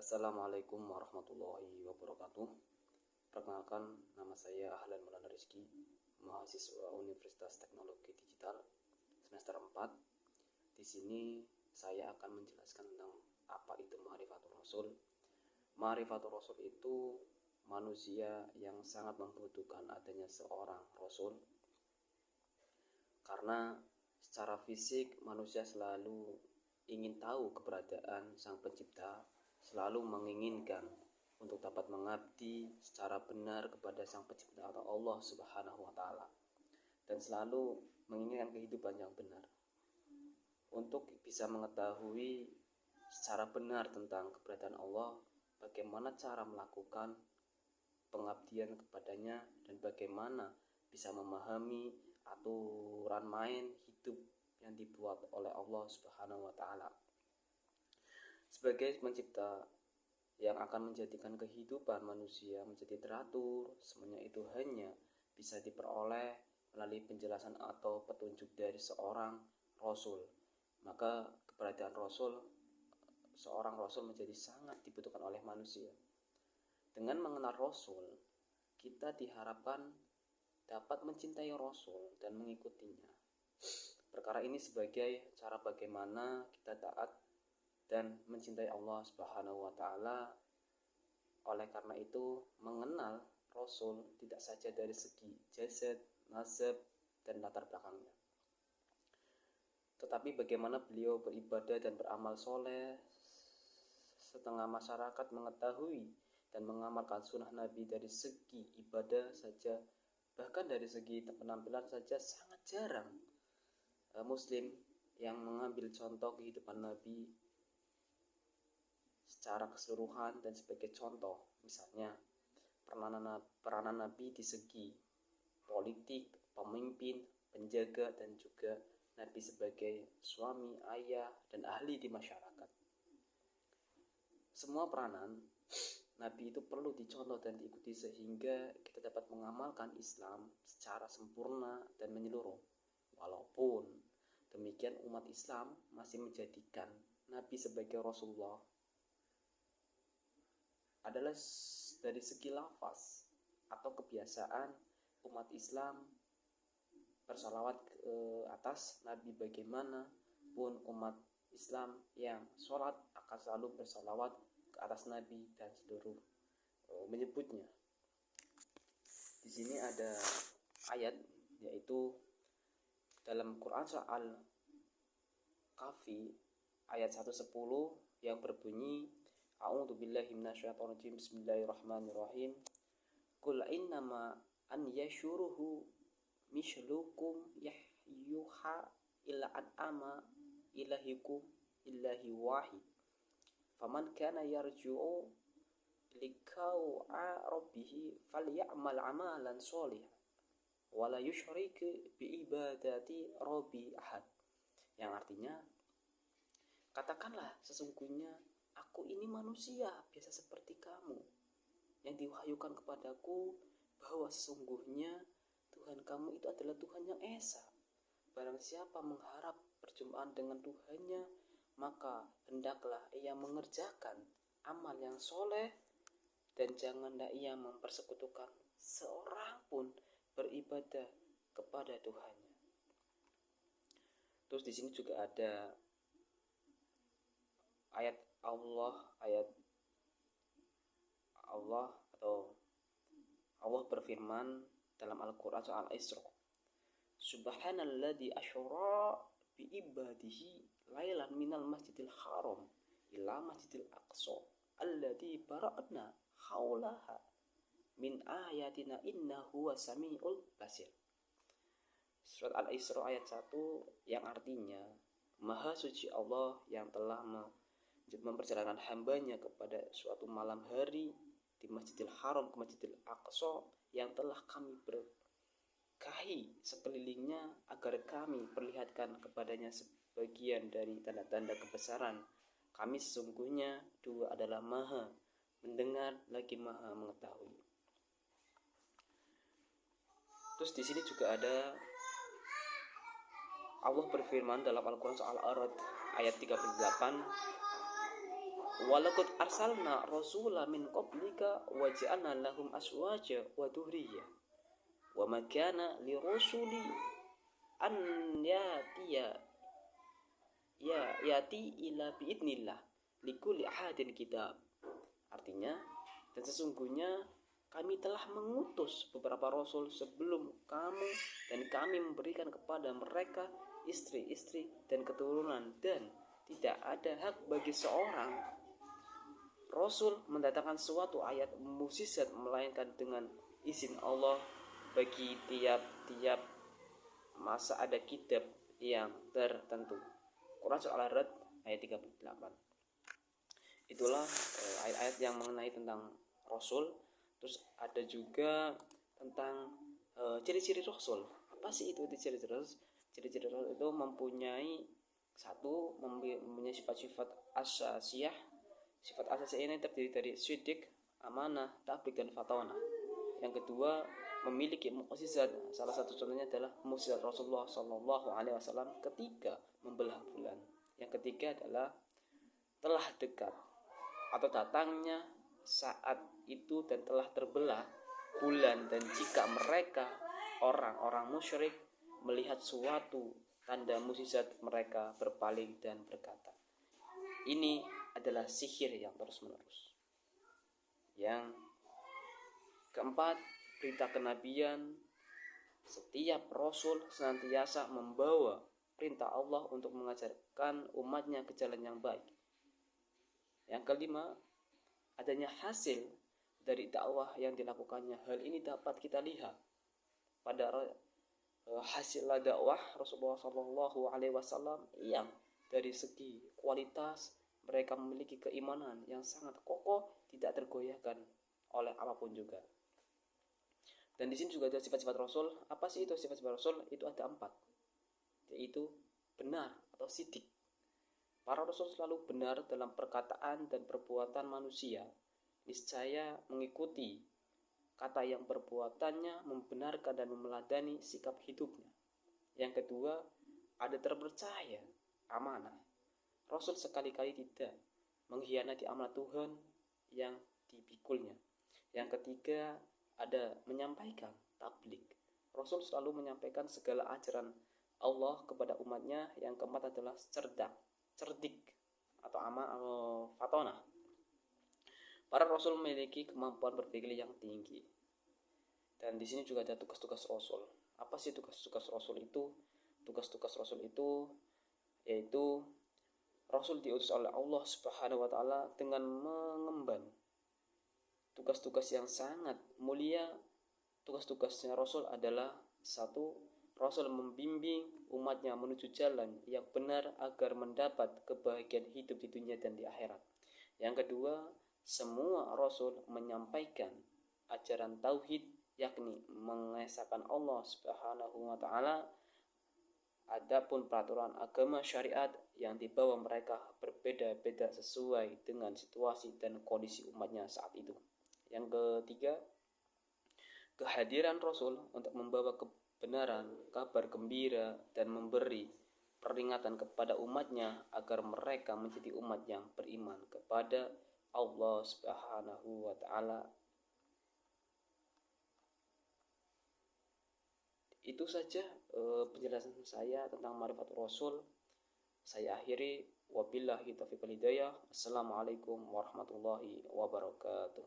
Assalamualaikum warahmatullahi wabarakatuh. Perkenalkan, nama saya Ahlan Maulana Rizky, mahasiswa Universitas Teknologi Digital semester 4. Di sini saya akan menjelaskan tentang apa itu Ma'rifatul Rasul. Ma'rifatul Rasul itu manusia yang sangat membutuhkan adanya seorang Rasul, karena secara fisik manusia selalu ingin tahu keberadaan Sang Pencipta, selalu menginginkan untuk dapat mengabdi secara benar kepada Sang Pencipta atau Allah Subhanahu wa Ta'ala, dan selalu menginginkan kehidupan yang benar. Untuk bisa mengetahui secara benar tentang keberadaan Allah, bagaimana cara melakukan pengabdian kepadanya, dan bagaimana bisa memahami aturan main hidup yang dibuat oleh Allah Subhanahu wa Ta'ala. Sebagai pencipta yang akan menjadikan kehidupan manusia menjadi teratur, semuanya itu hanya bisa diperoleh melalui penjelasan atau petunjuk dari seorang Rasul. Maka keberadaan seorang Rasul menjadi sangat dibutuhkan oleh manusia. Dengan mengenal Rasul, kita diharapkan dapat mencintai Rasul dan mengikutinya. Perkara ini sebagai cara bagaimana kita taat dan mencintai Allah Subhanahu wa Ta'ala. Oleh karena itu, mengenal Rasul tidak saja dari segi jasad, nasab, dan latar belakangnya, tetapi bagaimana beliau beribadah dan beramal soleh. Setengah masyarakat mengetahui dan mengamalkan sunnah Nabi dari segi ibadah saja, bahkan dari segi penampilan saja sangat jarang Muslim yang mengambil contoh kehidupan Nabi secara keseluruhan dan sebagai contoh. Misalnya peranan Nabi di segi politik, pemimpin, penjaga, dan juga Nabi sebagai suami, ayah, dan ahli di masyarakat. Semua peranan Nabi itu perlu dicontoh dan diikuti sehingga kita dapat mengamalkan Islam secara sempurna dan menyeluruh. Walaupun demikian, umat Islam masih menjadikan Nabi sebagai Rasulullah adalah dari segi lafaz atau kebiasaan umat Islam bersalawat ke atas Nabi. Bagaimanapun umat Islam yang sholat akan selalu bersalawat ke atas Nabi dan seluruh menyebutnya. Di sini ada ayat, yaitu dalam Quran surah Al-Kahfi ayat 110 yang berbunyi, A'udzu billahi minasyaitonir rajim. Bismillahirrahmanirrahim. Qul innama an yashuruhu mislukum yuha illa an'ama ilahikum illahi wahid. Faman kana yarju'u liqa'a rabbih falyamal amalan sholihan wala yusyrik bi ibadati rabbi ahad. Yang artinya, katakanlah, sesungguhnya aku ini manusia biasa seperti kamu, yang diwahyukan kepadaku bahwa sesungguhnya Tuhan kamu itu adalah Tuhan yang esa. Barang siapa mengharap perjumpaan dengan Tuhannya, maka hendaklah ia mengerjakan amal yang soleh, dan janganlah ia mempersekutukan seorang pun beribadah kepada Tuhannya. Terus di sini juga ada ayat Allah atau Allah berfirman dalam Al-Quran surah Al-Isra, Subhanalladzi asyra bi ibadihi lailan minal masjidil haram ila masjidil aqsa alladzi barakna haulaha min ayatina innahu wasami'ul basir. Surat Al-Isra ayat 1 yang artinya, Maha suci Allah yang telah memperjalankan hambanya kepada suatu malam hari di Masjidil Haram ke Masjidil Aqsa, yang telah kami berkahi sekelilingnya agar kami perlihatkan kepadanya sebagian dari tanda-tanda kebesaran kami. Sesungguhnya Dua adalah Maha mendengar lagi Maha mengetahui. Terus di sini juga ada Allah berfirman dalam Al-Quran soal Al-Arad ayat 38, walaqad arsalna rasula min qablika wa ja'alna lahum aswaja wa dhurriyya wa ma kana li rasuli an yati ila biidnillah likulli ahadin kitab. Artinya, dan sesungguhnya kami telah mengutus beberapa rasul sebelum kamu, dan kami memberikan kepada mereka istri-istri dan keturunan, dan tidak ada hak bagi seorang rasul mendatangkan suatu ayat mukjizat melainkan dengan izin Allah. Bagi tiap-tiap masa ada kitab yang tertentu. Quran Surah Al-Ra'd ayat 38. Itulah ayat-ayat yang mengenai tentang rasul. Terus ada juga tentang ciri-ciri rasul. Apa sih itu ciri-ciri rasul? Ciri-ciri rasul itu mempunyai sifat-sifat asasiyah. Sifat asasiyah ini terdiri dari siddiq, amanah, tabligh, dan fatonah. Yang kedua, memiliki mukjizat. Salah satu contohnya adalah mukjizat Rasulullah SAW ketika membelah bulan. Yang ketiga adalah telah dekat atau datangnya saat itu dan telah terbelah bulan, dan jika mereka orang-orang musyrik melihat suatu tanda mukjizat, mereka berpaling dan berkata, ini adalah sihir yang terus-menerus. Yang keempat, berita kenabian. Setiap rasul senantiasa membawa perintah Allah untuk mengajarkan umatnya ke jalan yang baik. Yang kelima, adanya hasil dari dakwah yang dilakukannya. Hal ini dapat kita lihat pada hasil dakwah Rasulullah SAW yang dari segi kualitas mereka memiliki keimanan yang sangat kokoh, tidak tergoyahkan oleh apapun juga. Dan di sini juga ada sifat-sifat Rasul. Apa sih itu sifat-sifat Rasul? Itu ada 4, yaitu benar atau siddiq. Para Rasul selalu benar dalam perkataan dan perbuatan manusia. Niscaya mengikuti kata yang perbuatannya membenarkan dan memeladani sikap hidupnya. Yang kedua, ada terpercaya, amanah. Rasul sekali-kali tidak mengkhianati amanat Tuhan yang dipikulnya. Yang ketiga, ada menyampaikan, tabligh. Rasul selalu menyampaikan segala ajaran Allah kepada umatnya. Yang keempat adalah cerdik atau fatonah. Para rasul memiliki kemampuan berpikir yang tinggi. Dan di sini juga ada tugas-tugas rasul. Apa sih tugas-tugas rasul itu? Tugas-tugas rasul itu yaitu rasul diutus oleh Allah Subhanahu wa taala dengan mengemban tugas-tugas yang sangat mulia. Tugas-tugasnya rasul adalah 1. Rasul membimbing umatnya menuju jalan yang benar agar mendapat kebahagiaan hidup di dunia dan di akhirat. Yang kedua, semua rasul menyampaikan ajaran tauhid, yakni mengesahkan Allah Subhanahu wa taala. Adapun peraturan agama syariat yang dibawa mereka berbeda-beda sesuai dengan situasi dan kondisi umatnya saat itu. Yang ketiga, kehadiran rasul untuk membawa kebenaran, kabar gembira, dan memberi peringatan kepada umatnya agar mereka menjadi umat yang beriman kepada Allah Subhanahu wa taala. Itu saja penjelasan saya tentang ma'rifatul rasul. Saya akhiri, wabillahi taufiq wal hidayah. Assalamualaikum warahmatullahi wabarakatuh.